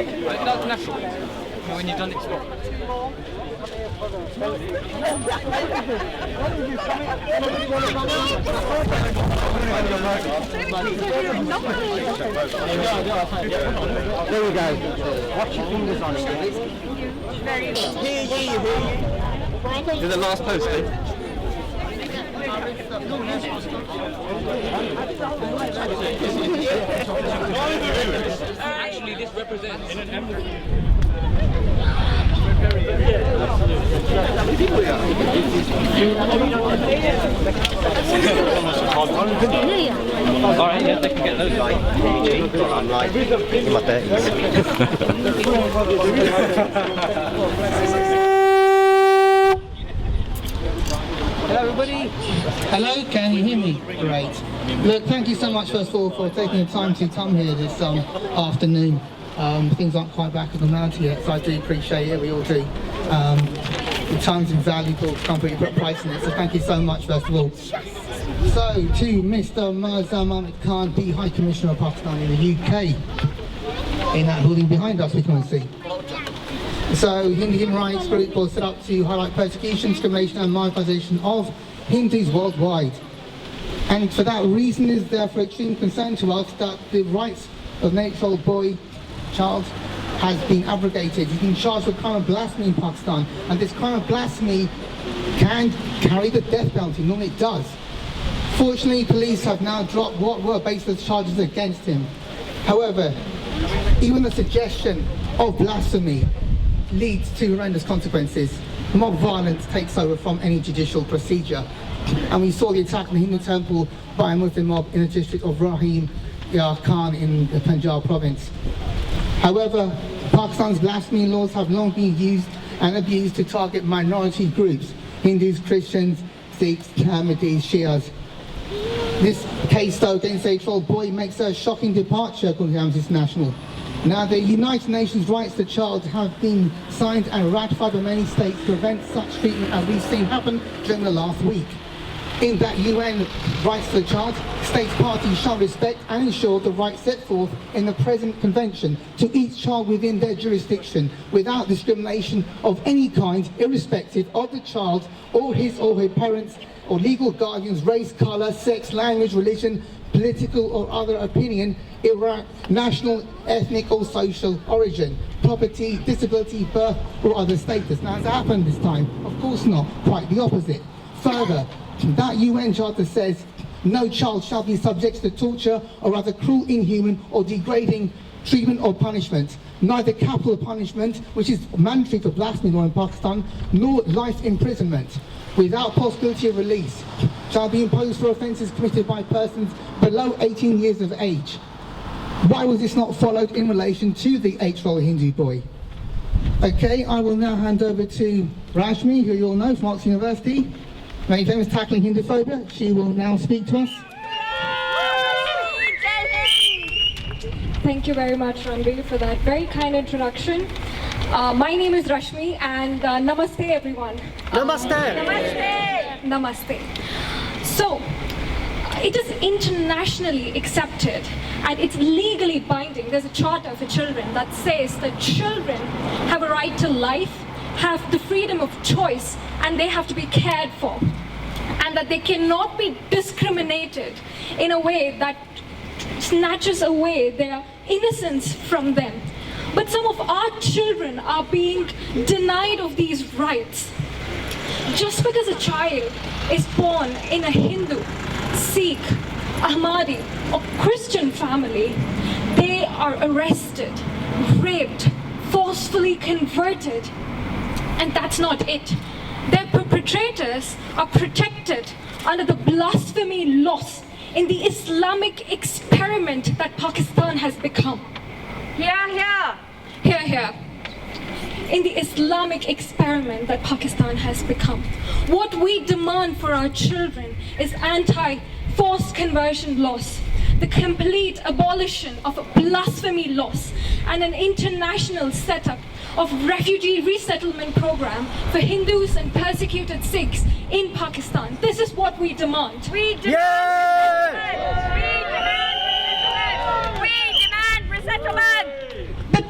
That's natural. When you've done it before. There we go. Watch your fingers on it. Very good. Hear ye. You're the last post, eh? Actually, this represents. Alright, yeah, they can get those. I'm like in my 30s. Hello everybody. Hello, can you hear me? Great. Look, thank you so much first of all for taking the time to come here this afternoon. Things aren't quite back to normality yet, so I do appreciate it, we all do. The time's invaluable, can't put a price on it, so thank you so much first of all. So, to Mr. Mirza Mahmood Khan, the High Commissioner of Pakistan in the UK, in that building behind us we can see. So, Hindu Human Rights Group was set up to highlight persecution, discrimination and marginalisation of Hindus worldwide. And for that reason is therefore extreme concern to us that the rights of an 8-year-old boy, child, has been abrogated. He's been charged with crime of blasphemy in Pakistan, and this crime of blasphemy can carry the death penalty, normally it does. Fortunately, police have now dropped what were baseless charges against him. However, even the suggestion of blasphemy leads to horrendous consequences. Mob violence takes over from any judicial procedure. And we saw the attack on the Hindu temple by a Muslim mob in the district of Rahim Yar Khan in the Punjab province. However, Pakistan's blasphemy laws have long been used and abused to target minority groups, Hindus, Christians, Sikhs, Ahmadis, Shias. This case, though, against the 8-year-old boy makes a shocking departure according to Amnesty International. Now, the United Nations rights to the child have been signed and ratified by many states to prevent such treatment as we've seen happen during the last week. In that UN rights to the child, states parties shall respect and ensure the rights set forth in the present convention to each child within their jurisdiction, without discrimination of any kind, irrespective of the child or his or her parents or legal guardians, race, colour, sex, language, religion, political or other opinion, national, ethnic or social origin, property, disability, birth or other status. Now, has that happened this time? Of course not, quite the opposite. Further, that UN Charter says no child shall be subject to torture or other cruel, inhuman or degrading treatment or punishment, neither capital punishment, which is mandatory for blasphemy law in Pakistan, nor life imprisonment without possibility of release shall be imposed for offences committed by persons below 18 years of age. Why was this not followed in relation to the 8-year-old Hindu boy? Okay, I will now hand over to Rashmi, who you all know from Oxford University, very famous tackling Hinduphobia. She will now speak to us. Thank you very much, Ranveer, for that very kind introduction. My name is Rashmi, and namaste, everyone. Namaste. Namaste. Namaste. So, it is internationally accepted and it's legally binding. There's a charter for children that says that children have a right to life, have the freedom of choice, and they have to be cared for, and that they cannot be discriminated in a way that snatches away their innocence from them. But some of our children are being denied of these rights. Just because a child is born in a Hindu, Sikh, Ahmadi or Christian family, they are arrested, raped, forcefully converted, and that's not it. Their perpetrators are protected under the blasphemy laws in the Islamic experiment that Pakistan has become. Here. In the Islamic experiment that Pakistan has become. What we demand for our children is anti-forced conversion laws, the complete abolition of blasphemy laws, and an international setup of refugee resettlement program for Hindus and persecuted Sikhs in Pakistan. This is what we demand. We demand resettlement! But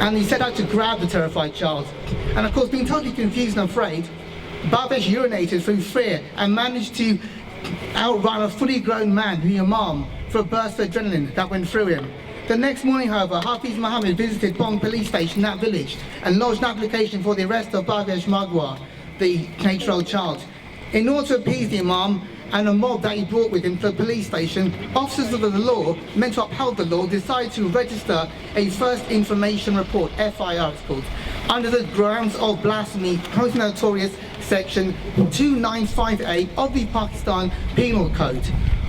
and he set out to grab the terrified child. And of course, being totally confused and afraid, Bhavesh urinated through fear and managed to outrun a fully grown man, the Imam, for a burst of adrenaline that went through him. The next morning, however, Hafiz Muhammad visited Bong police station in that village and lodged an application for the arrest of Bhavesh Magwa, the 8-year-old child. In order to appease the Imam and a mob that he brought with him to the police station, officers of the law, meant to uphold the law, decided to register a First Information Report, FIR it's called, under the grounds of blasphemy, most notorious section 295A of the Pakistan Penal Code.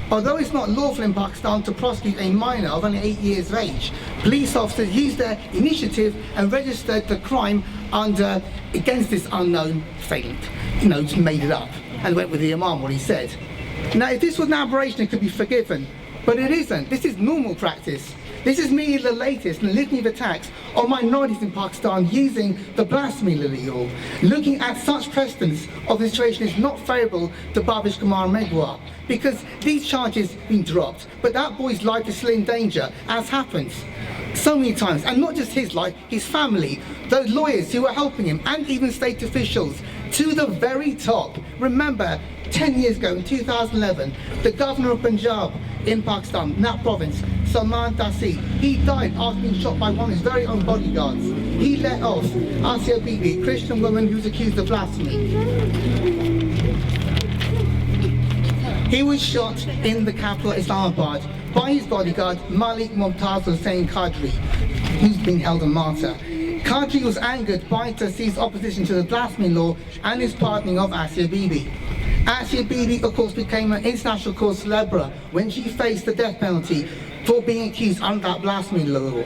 Although it's not lawful in Pakistan to prosecute a minor of only 8 years of age, police officers used their initiative and registered the crime against this unknown assailant. Just made it up and went with the Imam, what he said. Now, if this was an aberration, it could be forgiven, but it isn't. This is normal practice. This is merely the latest in a litany of attacks on minorities in Pakistan using the blasphemy law. Looking at such precedents of the situation is not favourable to Bhavesh Kumar Megwar, because these charges have been dropped, but that boy's life is still in danger, as happens so many times, and not just his life, his family, those lawyers who were helping him, and even state officials, to the very top. Remember, 10 years ago in 2011, the governor of Punjab in Pakistan, in that province, Salman Taseer, he died after being shot by one of his very own bodyguards. He let off Asia Bibi, a Christian woman who was accused of blasphemy. He was shot in the capital Islamabad by his bodyguard Malik Mumtaz Hussain Qadri, who's been held a martyr. Qadri was angered by Taseer's opposition to the blasphemy law and his pardoning of Asia Bibi. Asia Bibi, of course, became an international cause célèbre when she faced the death penalty for being accused under that blasphemy law.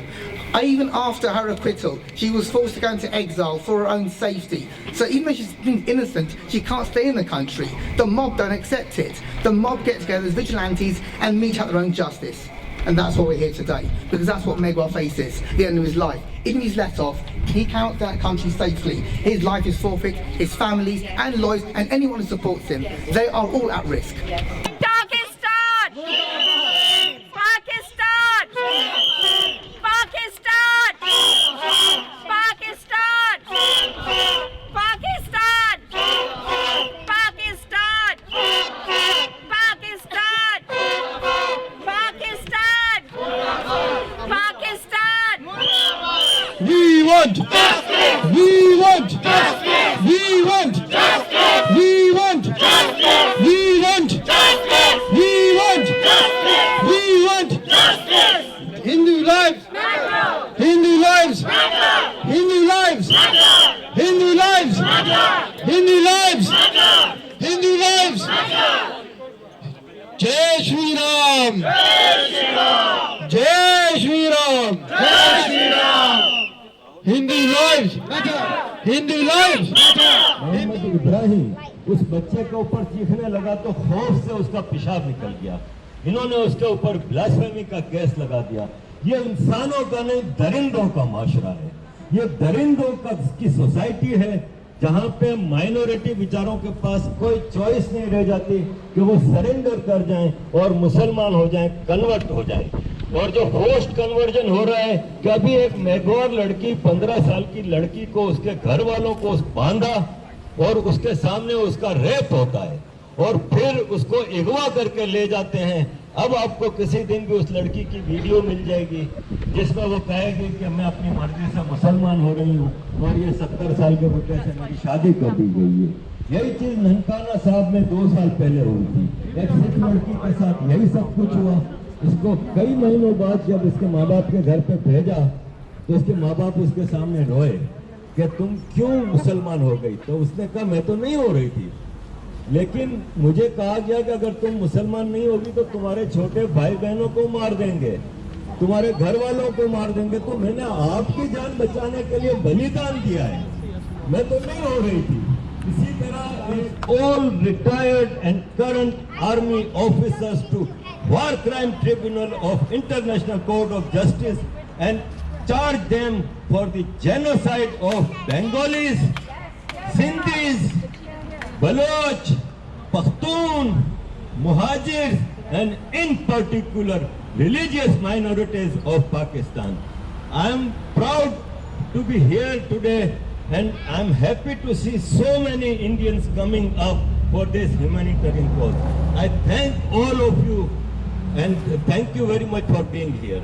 Even after her acquittal, she was forced to go into exile for her own safety. So even though she's been innocent, she can't stay in the country. The mob don't accept it. The mob get together as vigilantes and mete out their own justice. And that's why we're here today, because that's what Megwar faces, the end of his life. Even if he's let off, he cannot get that country safely. His life is forfeit, his families and lawyers and anyone who supports him, they are all at risk. Pakistan! Pakistan! Pakistan! Pakistan! Pakistan! Pakistan! Pakistan! Pakistan! Pakistan! We want justice! We want justice! We want justice! We want justice! We want justice! We want justice! We want justice! Hindu lives! Hindu lives! Hindu lives! Hindu lives! Hindu lives! Hindu lives! Jai Shri Ram! Jai Shri Ram! Jai Shri Ram! Hindu lives! Hindu lives! Mohammad Ibrahim उस बच्चे के ऊपर चीखने लगा तो खौफ से उसका पेशाब निकल गया। इन्होंने उसके ऊपर ब्लास्फेमी का केस लगा दिया। ये इंसानों का नहीं, दरिंदों का माशरा है। ये दरिंदों की सोसाइटी है, जहां पे माइनॉरिटी विचारों के पास कोई चॉइस नहीं रह जाती कि वो सरेंडर कर जाएं और मुसलमान हो जाएं, कन्वर्ट हो जाएं। और जो फोर्स्ड कन्वर्जन हो रहा है कि अभी एक मेघवार लड़की 15 साल की लड़की को उसके घर वालों को बांधा और उसके सामने उसका रेप होता है और फिर उसको अगवा करके ले जाते हैं। अब आपको किसी दिन भी उस लड़की की वीडियो मिल जाएगी जिसमें वो कहेगी कि मैं अपनी मर्जी से मुसलमान हो रही हूँ और ये 70 साल के बच्चे से मेरी शादी कर दी गई है। यही चीज ननकाना साहब में 2 साल पहले हुई थी। एक सिख लड़की के साथ यही सब कुछ हुआ। इसको कई महीनों बाद जब इसके माँ बाप के घर पे भेजा तो इसके माँ बाप उसके सामने रोए कि तुम क्यों मुसलमान हो गई। तो उसने कहा मैं तो नहीं हो रही थी, लेकिन मुझे कहा गया कि अगर तुम मुसलमान नहीं होगी तो तुम्हारे छोटे भाई बहनों को मार देंगे, तुम्हारे घर वालों को मार देंगे। तो मैंने आपकी जान बचाने के लिए बलिदान दिया है, मैं तो नहीं हो रही थी। इसी तरह all retired and current army officers to War Crime Tribunal of International Court of Justice and charge them for the genocide of Bengalis, Sindhis, Baloch, Pashtun, Muhajirs and in particular religious minorities of Pakistan. I am proud to be here today, and I'm happy to see so many Indians coming up for this humanitarian cause. I thank all of you, and thank you very much for being here.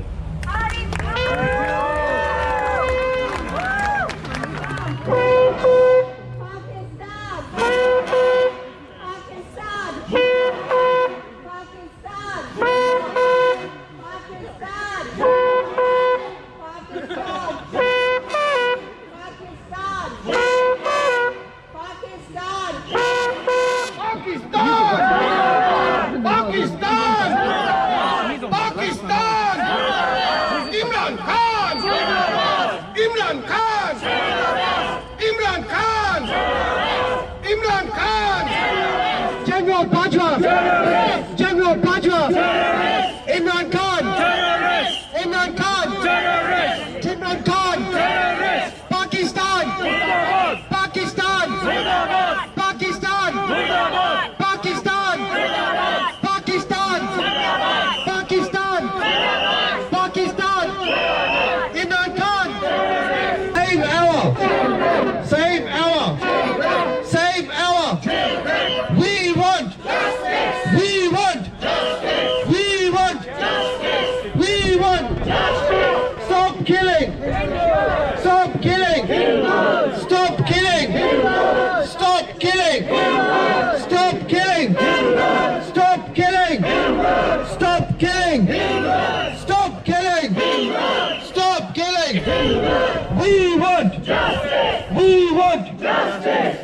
General Bajwa! Imran Khan! Imran Khan! Imran Khan! Pakistan! Pakistan! Pakistan! Pakistan! Pakistan! Pakistan! Pakistan! Imran Khan! Save our! Save our! Save our! We want! We want! We want! We want! Stop killing! Stop killing! Stop killing! Stop killing! Stop killing! Stop killing! Stop killing! Stop killing! Stop killing! We want! We want!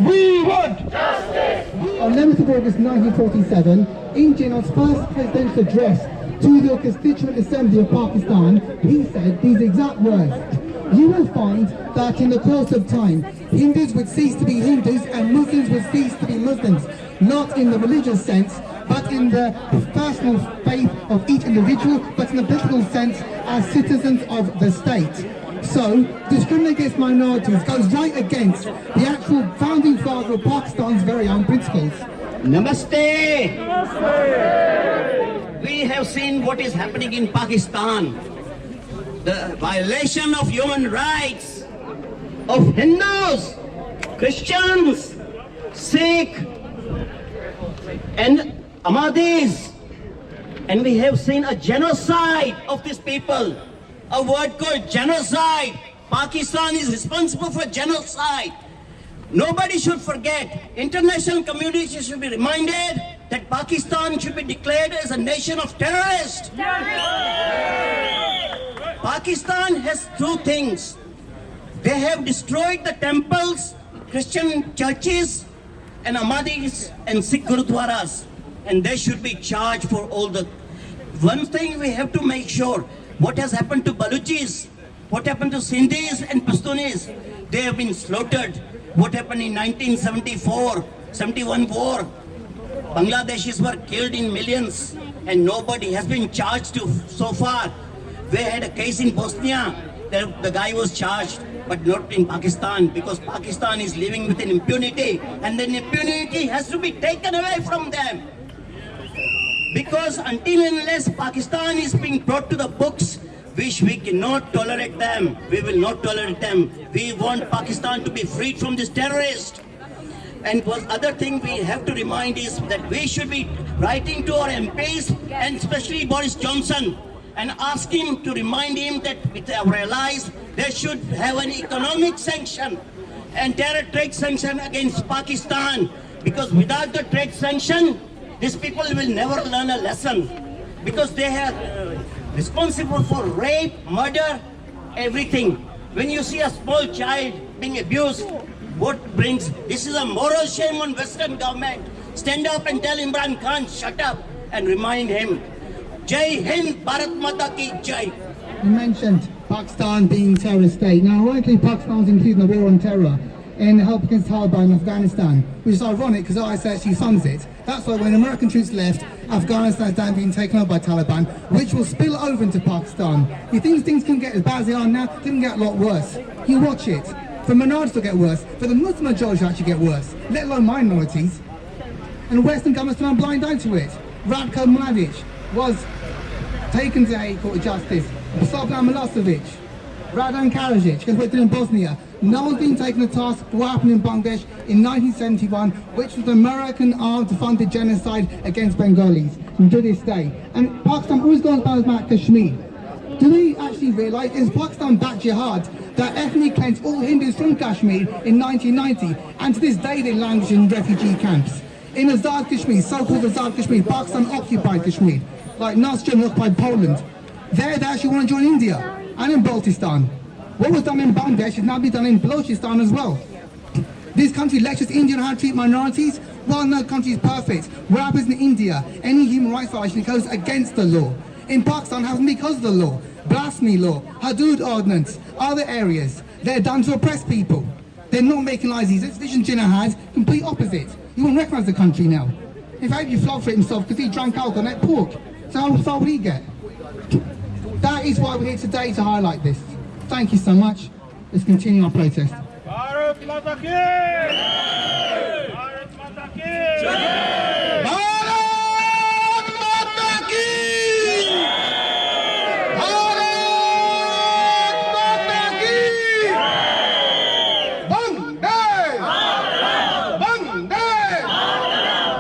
We want! On 11th of August 1947, in Jinnah's first presidential address to the Constituent Assembly of Pakistan, he said these exact words: "You will find that in the course of time, Hindus would cease to be Hindus and Muslims would cease to be Muslims, not in the religious sense, but in the personal faith of each individual, but in the political sense as citizens of the state." So, discriminating against minorities goes right against the actual founding father of Pakistan's very own principles. Namaste. We have seen what is happening in Pakistan. The violation of human rights of Hindus, Christians, Sikh and Ahmadis. And we have seen a genocide of these people. A word called genocide. Pakistan is responsible for genocide. Nobody should forget. International community should be reminded that Pakistan should be declared as a nation of terrorists. Pakistan has two things. They have destroyed the temples, Christian churches, and Ahmadis and Sikh Gurudwaras. And they should be charged for all the... One thing we have to make sure, what has happened to Baluchis, what happened to Sindhis and Pashtunis, they have been slaughtered. What happened in 1974-71 war, Bangladeshis were killed in millions and nobody has been charged so far. We had a case in Bosnia, the guy was charged, but not in Pakistan, because Pakistan is living with an impunity, and then impunity has to be taken away from them. Because until and unless Pakistan is being brought to the books, which we cannot tolerate them, we will not tolerate them. We want Pakistan to be freed from this terrorist. And one other thing we have to remind is that we should be writing to our MPs, and especially Boris Johnson, and ask him to remind him that with our allies, they should have an economic sanction and terror trade sanction against Pakistan. Because without the trade sanction, these people will never learn a lesson. Because they are responsible for rape, murder, everything. When you see a small child being abused, what brings? This is a moral shame on Western government. Stand up and tell Imran Khan, shut up, and remind him. Jai Hind, Bharat Mata ki Jai. You mentioned Pakistan being a terrorist state. Now, ironically, Pakistan was included in the war on terror in help against Taliban in Afghanistan, which is ironic because IS actually funds it. That's why when American troops left, Afghanistan is now being taken over by Taliban, which will spill over into Pakistan. You think things can get as bad as they are now? They can get a lot worse. You watch it. For minorities to get worse, for the Muslim majority to actually get worse, let alone minorities. And Western governments are now blind eye to it. Ratko Mladic was taken to a court of justice. Slobodan Milosevic Radan Karadzic, because we're in Bosnia. No one's been taken to task for what happened in Bangladesh in 1971, which was the American armed funded genocide against Bengalis, and to this day. And Pakistan always goes about Kashmir. Do we actually realise is Pakistan backed jihad that ethnically cleansed all Hindus from Kashmir in 1990, and to this day they languish in refugee camps. In Azad Kashmir, so-called Azad Kashmir, Pakistan occupied Kashmir, like Nazi Germany occupied Poland. There they actually want to join India, and in Baltistan. What was done in Bangladesh is now be done in Balochistan as well. This country lectures India on how to treat minorities, while no country is perfect. What happens in India, any human rights violation goes against the law. In Pakistan, it happens because of the law. Blasphemy law, Hudud ordinance, other areas. They're done to oppress people. They're not making lies easy. It's Vision Jinnah has complete opposite. You won't recognise the country now. In fact, he flogged for himself because he drank alcohol and ate pork. So how far would he get? That is why we're here today to highlight this. Thank you so much. Let's continue our protest. Bharat Mata ki! Bharat Mata ki! Bharat Mata ki!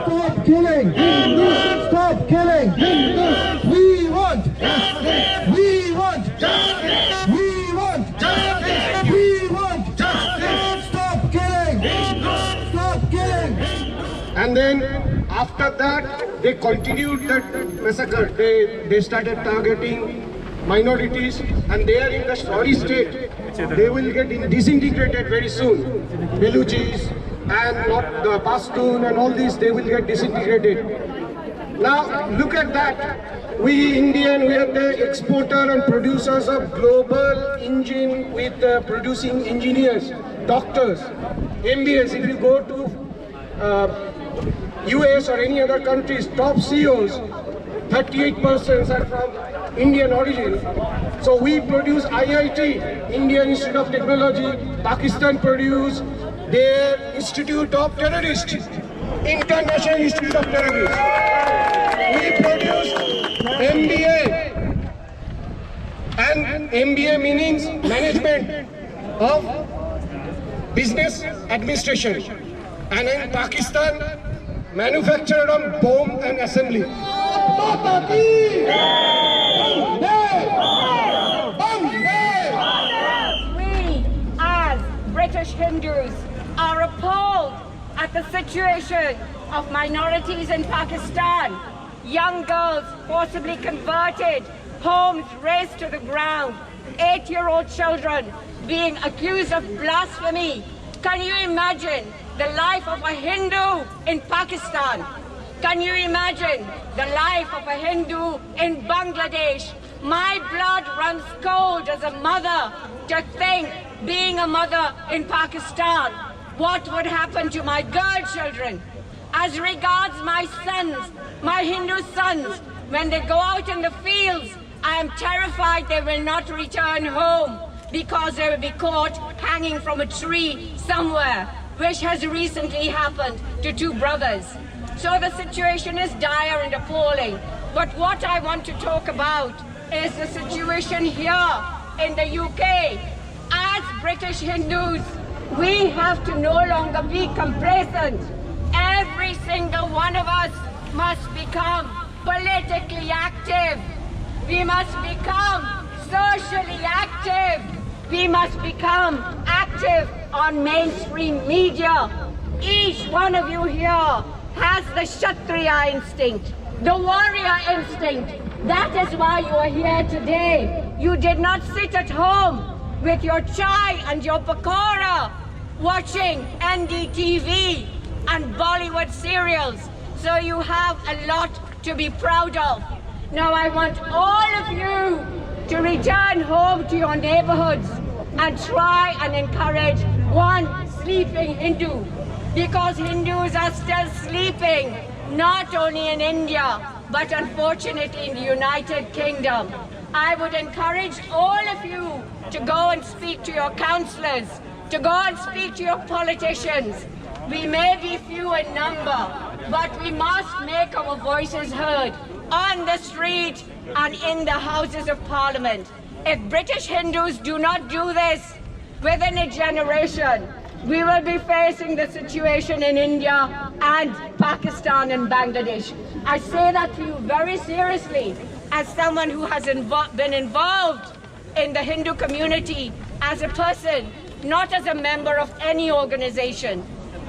Stop killing Hindus! Stop killing Hindus! We want justice! We want justice! We want justice! We want justice! Stop killing Hindus! Stop killing! And then after that, they continued that massacre. They started targeting minorities, and they are in the sorry state. They will get disintegrated very soon. Baluchis and not the Pashtun and all these, they will get disintegrated. Now look at that. We Indian, we are the exporter and producers of global engine with producing engineers, doctors, MBS. If you go to US or any other countries, top CEOs, 38% are from Indian origin. So we produce IIT, Indian Institute of Technology. Pakistan produce their Institute of Terrorists, International Institute of Terrorists. We produce MBA, and MBA means Management of Business Administration. And in Pakistan, manufactured on bomb and assembly. We, as British Hindus, are appalled at the situation of minorities in Pakistan. Young girls forcibly converted, homes razed to the ground, 8-year-old children being accused of blasphemy. Can you imagine the life of a Hindu in Pakistan? Can you imagine the life of a Hindu in Bangladesh? My blood runs cold as a mother to think, being a mother in Pakistan, what would happen to my girl children? As regards my sons, my Hindu sons, when they go out in the fields, I am terrified they will not return home because they will be caught hanging from a tree somewhere, which has recently happened to 2 brothers. So the situation is dire and appalling. But what I want to talk about is the situation here in the UK. As British Hindus, we have to no longer be complacent. Every single one of us must become politically active. We must become socially active. We must become active on mainstream media. Each one of you here has the Kshatriya instinct, the warrior instinct. That is why you are here today. You did not sit at home with your chai and your pakora watching NDTV and Bollywood serials. So you have a lot to be proud of. Now I want all of you to return home to your neighborhoods and try and encourage one sleeping Hindu, because Hindus are still sleeping, not only in India, but unfortunately in the United Kingdom. I would encourage all of you to go and speak to your councillors, to go and speak to your politicians. We may be few in number, but we must make our voices heard on the street and in the Houses of Parliament. If British Hindus do not do this within a generation, we will be facing the situation in India and Pakistan and Bangladesh. I say that to you very seriously as someone who has been involved in the Hindu community as a person, not as a member of any organization.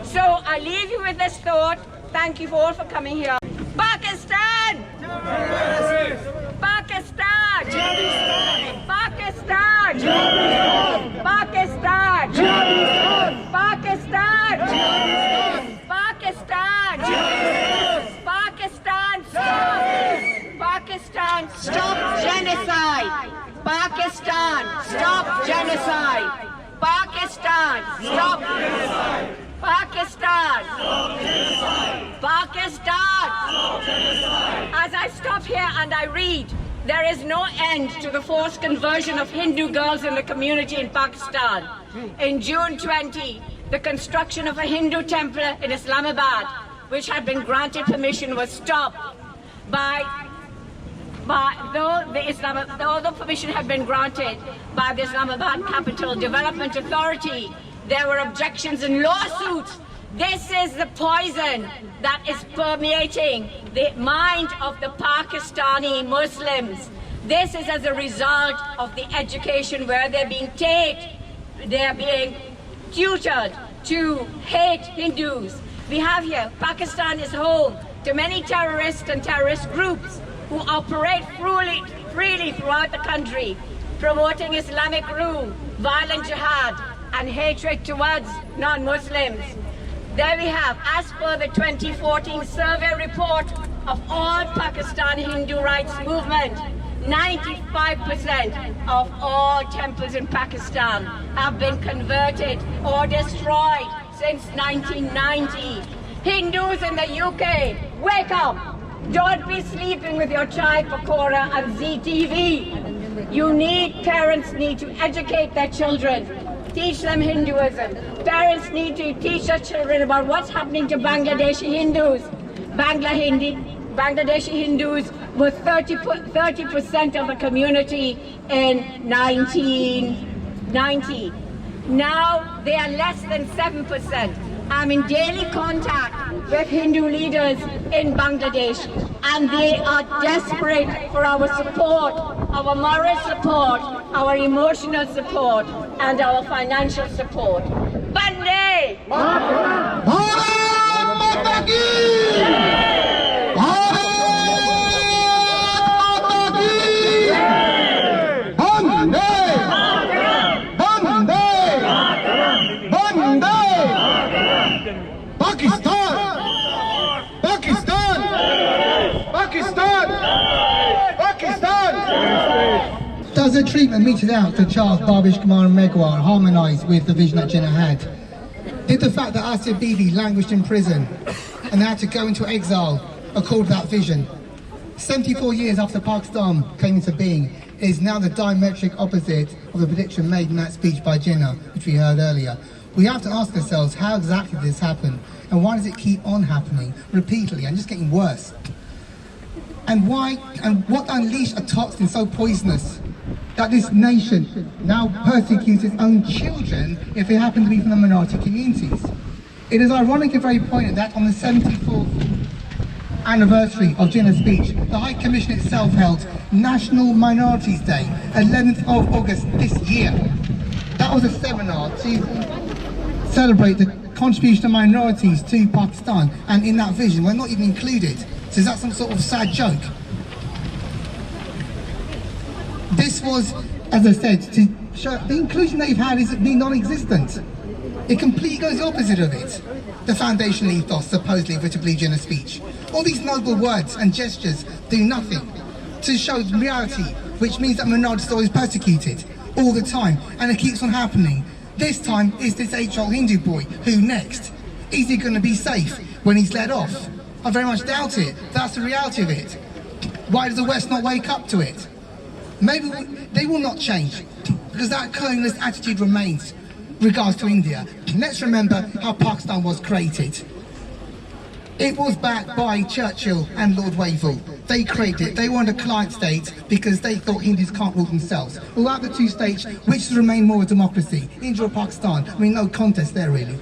So I leave you with this thought. Thank you all for coming here. Pakistan! Pakistan! Pakistan! Pakistan! Pakistan! Pakistan! Pakistan! Stop! Pakistan, stop genocide! Pakistan, stop genocide! Pakistan, stop genocide! Pakistan! Pakistan! As I stop here and I read, there is no end to the forced conversion of Hindu girls in the community in Pakistan. In June 20, the construction of a Hindu temple in Islamabad, which had been granted permission, was stopped though the permission had been granted by the Islamabad Capital Development Authority, there were objections and lawsuits. This is the poison that is permeating the mind of the Pakistani Muslims. This is as a result of the education where they're being tutored to hate Hindus. We have here, Pakistan is home to many terrorists and terrorist groups who operate freely throughout the country, promoting Islamic rule, violent jihad, and hatred towards non-Muslims. There we have, as per the 2014 survey report of all Pakistan Hindu rights movement, 95% of all temples in Pakistan have been converted or destroyed since 1990. Hindus in the UK, wake up! Don't be sleeping with your chai pakora and ZTV. Parents need to educate their children, teach them Hinduism. Parents need to teach their children about what's happening to Bangladeshi Hindus. Bangladeshi Hindus were 30% of the community in 1990. Now they are less than 7%. I'm in daily contact with Hindu leaders in Bangladesh, and they are desperate for our support, our moral support, our emotional support, and our financial support. Bande! Bharat Mata ki! Bharat Mata ki! Bande! Bande! Bande! Pakistan! Pakistan! Pakistan! Pakistan! Does the treatment meted out to Charles, Barbish, Kumar and Megwar harmonise with the vision that Jinnah had? Did the fact that Asir Bibi languished in prison and had to go into exile accord that vision? 74 years after Pakistan came into being, it is now the diametric opposite of the prediction made in that speech by Jinnah, which we heard earlier. We have to ask ourselves, how exactly did this happen? And why does it keep on happening repeatedly and just getting worse? And why, and what unleashed a toxin so poisonous that this nation now persecutes its own children if they happen to be from the minority communities? It is ironic and very poignant that on the 74th anniversary of Jinnah's speech, the High Commission itself held National Minorities Day, 11th of August this year. That was a seminar to celebrate the contribution of minorities to Pakistan, and in that vision we're not even included. So is that some sort of sad joke? This was, as I said, to show the inclusion they've had is non-existent. It completely goes the opposite of it. The foundational ethos, supposedly, if we're to believe Jinnah's speech. All these noble words and gestures do nothing to show the reality, which means that minorities are always persecuted all the time, and it keeps on happening. This time is this 8-year-old Hindu boy. Who next? Is he going to be safe when he's let off? I very much doubt it. That's the reality of it. Why does the West not wake up to it? Maybe they will not change, because that colonialist attitude remains regards to India. Let's remember how Pakistan was created. It was backed by Churchill and Lord Wavell. They created it. They wanted a client state because they thought Hindus can't rule themselves. Well, out of the two states, which has remained more a democracy? India or Pakistan? I mean, no contest there, really.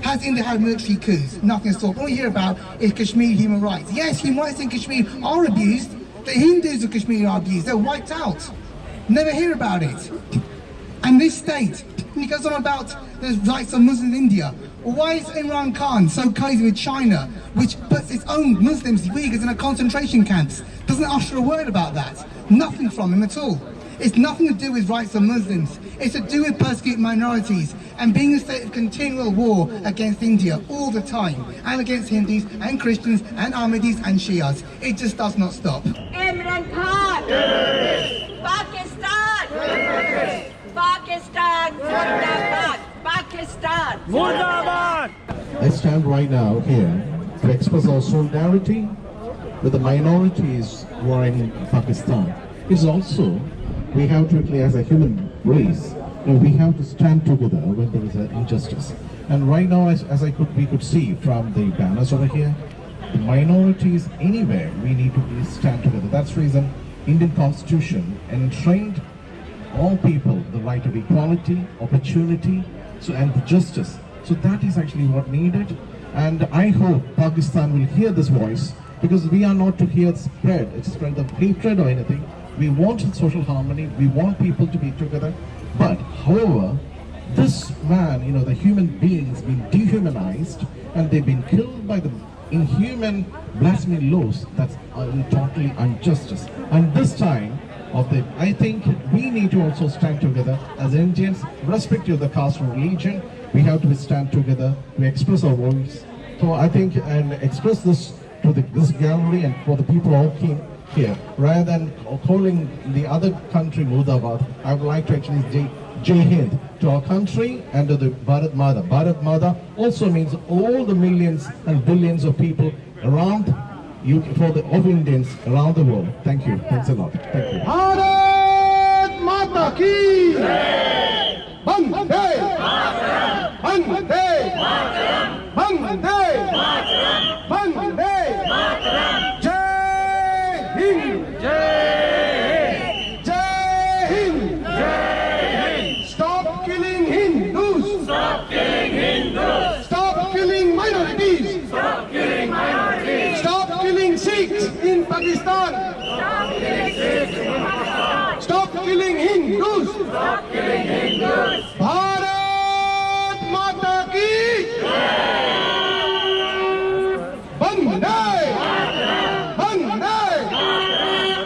Has India had military coups? Nothing at all. All you hear about is Kashmir human rights. Yes, human rights in Kashmir are abused. The Hindus of Kashmir are abused. They're wiped out. Never hear about it. And this state, he goes on about the rights of Muslims in India. Well, why is Imran Khan so crazy with China, which puts its own Muslims, Uyghurs, in a concentration camps? Doesn't utter a word about that. Nothing from him at all. It's nothing to do with rights of Muslims. It's to do with persecuted minorities and being in a state of continual war against India all the time, and against Hindus and Christians and Ahmadis and Shias. It just does not stop. Imran Khan! Pakistan! Pakistan! Murdabad! Pakistan! Murdabad! I stand right now here to express our solidarity with the minorities who are in Pakistan. It's also, we have to, as a human race, we have to stand together when there is an injustice. And right now, as we could see from the banners over here, the minorities anywhere, we need to stand together. That's the reason Indian Constitution enshrined all people the right of equality, opportunity, and justice. So that is actually what needed. And I hope Pakistan will hear this voice, because we are not to hear spread of hatred or anything. We want social harmony, we want people to be together. But however, this man, the human beings been dehumanized and they've been killed by the inhuman blasphemy laws. That's totally injustice. And this time, I think we need to also stand together as Indians, irrespective of the caste or religion. We have to stand together to express our voice. So I think, and express this to this gallery and for the people who came here, rather than calling the other country Murdabad, I would like to actually say Jai Hind to our country and to the Bharat Mata. Bharat Mata also means all the millions and billions of people around of Indians around the world. Thank you. Thanks a lot. Thank you. Bharat Mata ki Bande Bande Bande Bande Jai Hind Jai Hind Stop killing Hindus. Stop killing Hindus. Stop killing minorities. Stop killing minorities. Stop killing Sikhs in Pakistan. Stop killing Sikhs in Pakistan. Stop killing Hindus. Stop killing Hindus. Bharat Mata ki Bande Bande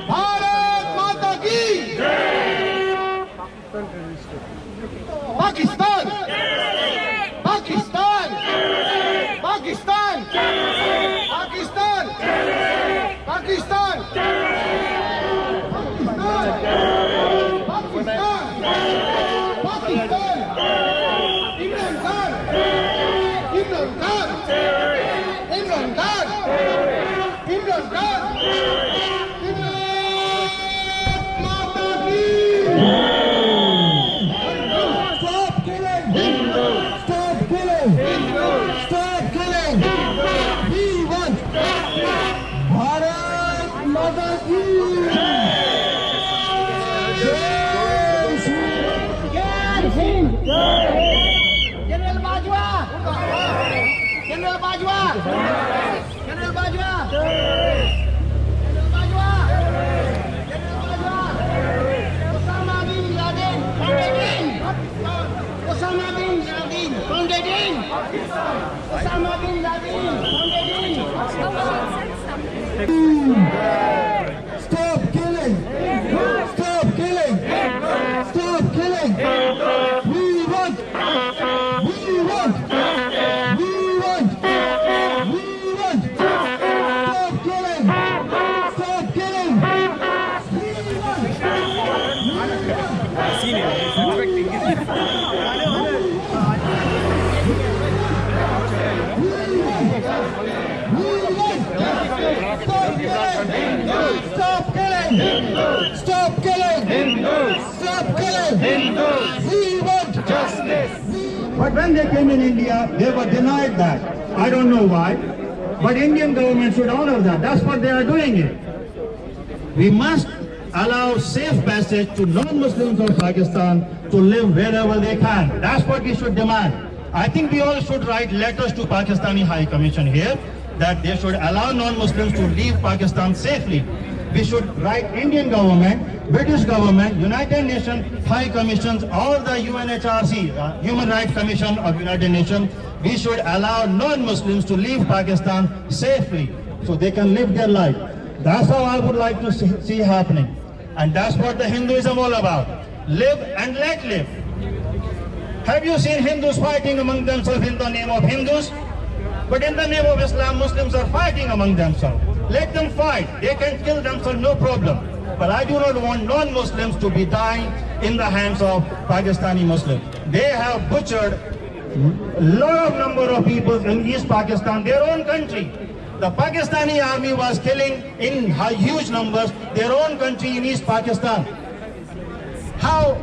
Bharat Mata ki Pakistan Pakistan Pakistan Pakistan Pakistan Pakistan Pakistan Imran Khan Imran Khan Imran Khan Imran Khan Mata ki Stop killing Hindus. Stop killing Hindus. Stop killing Hindus. We want Bharat Mata ki Jai Hind. General Bajwa. General Bajwa. General Bajwa. General Bajwa. General Bajwa. Osama bin Laden. Osama bin Laden. Founded. Osama bin Laden. Stop killing! Stop killing! Stop killing! We want! We want! We want! We want! Stop killing! Stop killing! We want! I've seen him. He's expecting it. Stop killing! Stop killing! Stop killing! We want justice! But when they came in India, they were denied that. I don't know why. But Indian government should honor that. That's what they are doing it. We must allow safe passage to non-Muslims of Pakistan to live wherever they can. That's what we should demand. I think we all should write letters to Pakistani High Commission here that they should allow non-Muslims to leave Pakistan safely. We should write Indian government, British government, United Nations High Commissions, or the UNHRC, Human Rights Commission of United Nations. We should allow non-Muslims to leave Pakistan safely so they can live their life. That's how I would like to see happening. And that's what the Hinduism all about. Live and let live. Have you seen Hindus fighting among themselves in the name of Hindus? But in the name of Islam, Muslims are fighting among themselves. Let them fight. They can kill themselves, no problem. But I do not want non-Muslims to be dying in the hands of Pakistani Muslims. They have butchered a lot of number of people in East Pakistan, their own country. The Pakistani army was killing in huge numbers their own country in East Pakistan. How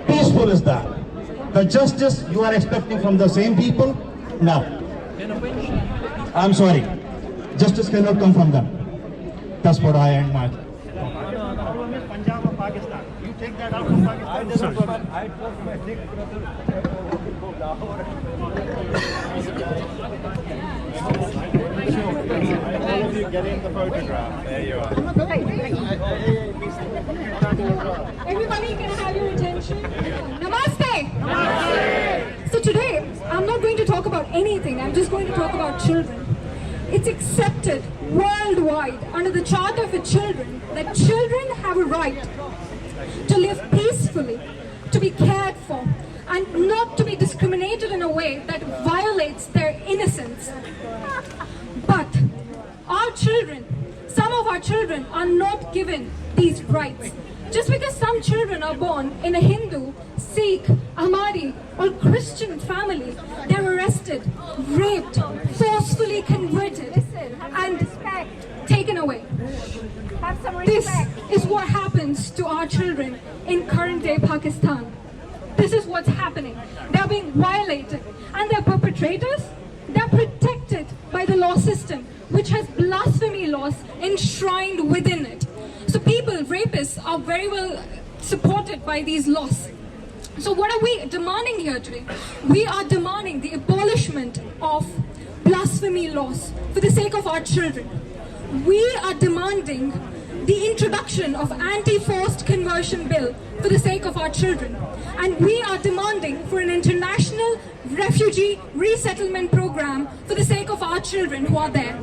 peaceful is that? The justice you are expecting from the same people? No. I'm sorry. Justice cannot come from them. That's what I end my. Punjab of Pakistan. You take that out from Pakistan. I told my big brother. Getting the photograph. There you are. Everybody can have your attention. Namaste. Namaste. So today, I'm not going to talk about anything. I'm just going to talk about children. It's accepted worldwide under the Charter for Children that children have a right to live peacefully, to be cared for, and not to be discriminated in a way that violates their innocence. But our children, some of our children are not given these rights. Just because some children are born in a Hindu, Sikh, Ahmadi or Christian family, they're arrested, raped, forcefully converted and taken away. This is what happens to our children in current day Pakistan. This is what's happening. They're being violated and their perpetrators, they're protected by the law system, which has blasphemy laws enshrined within it. So people, rapists, are very well supported by these laws. So what are we demanding here today? We are demanding the abolishment of blasphemy laws for the sake of our children. We are demanding the introduction of anti-forced conversion bill for the sake of our children. And we are demanding for an international refugee resettlement program for the sake of our children who are there.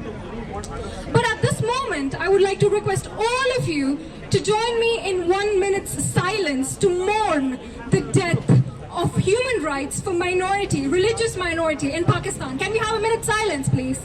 But at this moment, I would like to request all of you to join me in 1 minute's silence to mourn the death of human rights for minority, religious minority in Pakistan. Can we have a minute's silence, please?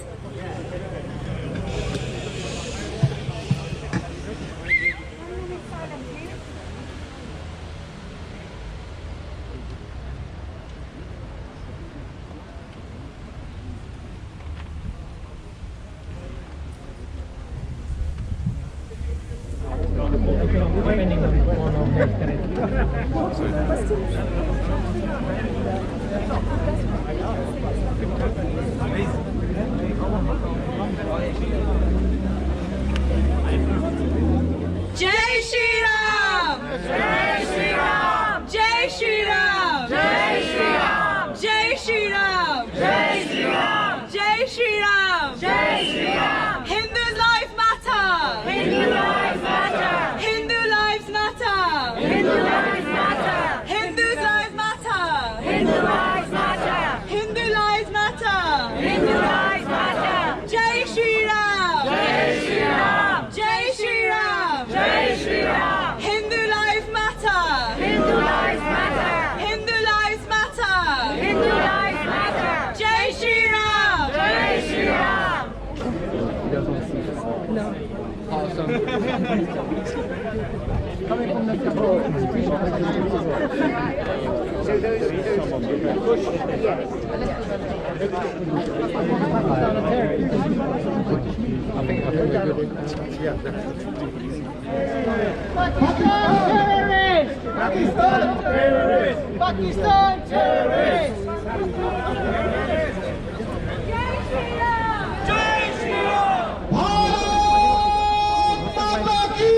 Jai Shri Ram! Jai Shri Ram! Jai Shri Ram! Jai Shri Ram! Jai Shri Ram! Jai Shri Ram! Jai Shri Ram! Jai Shri Ram! Hindu's life matter! Hindu lives matter! Hindu lives matter! Hindu lives matter! Hindu's lives matter! Hindu lives matter! Hindu lives matter! Hindu lives matter! Jai Shri Ram! Jai Shri Ram! Jai Shri Ram! Jai Shri Ram! Hindu lives matter! Hindu lives matter! Hindu lives matter! Hindu lives matter! Jai Shri Ram! Jai Shri Ram! No. Awesome. Coming from the Pakistan terrorists! Pakistan terrorists! Jai Shri Ram! Jai Shri Ram! Bharat Mata ki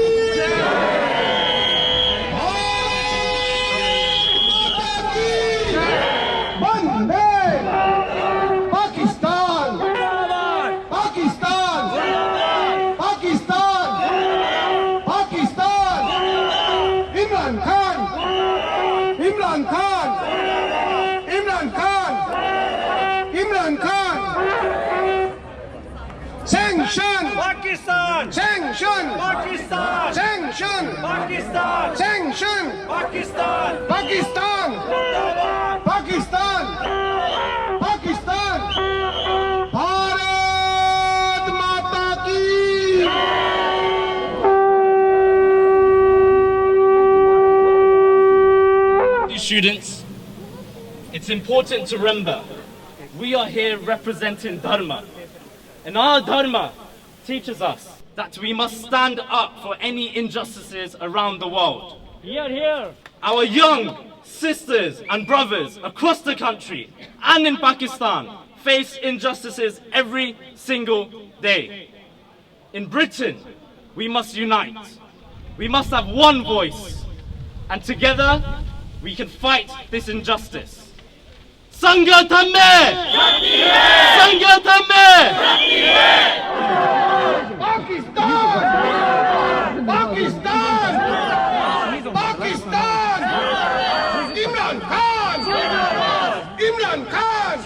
Pakistan! Sanction! Pakistan! Sanction! Pakistan! Sanction! Pakistan! Pakistan! Pakistan! Pakistan! Bharat Mata ki! Students, it's important to remember we are here representing Dharma, and our Dharma teaches us that we must stand up for any injustices around the world. Here, here. Our young sisters and brothers across the country and in Pakistan face injustices every single day. In Britain, we must unite. We must have one voice, and together we can fight this injustice. Sangathan mein! Sangathan mein! Pakistan! Pakistan! Pakistan! Imran Khan! Imran Khan!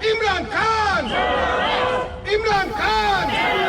Imran Khan! Imran Khan!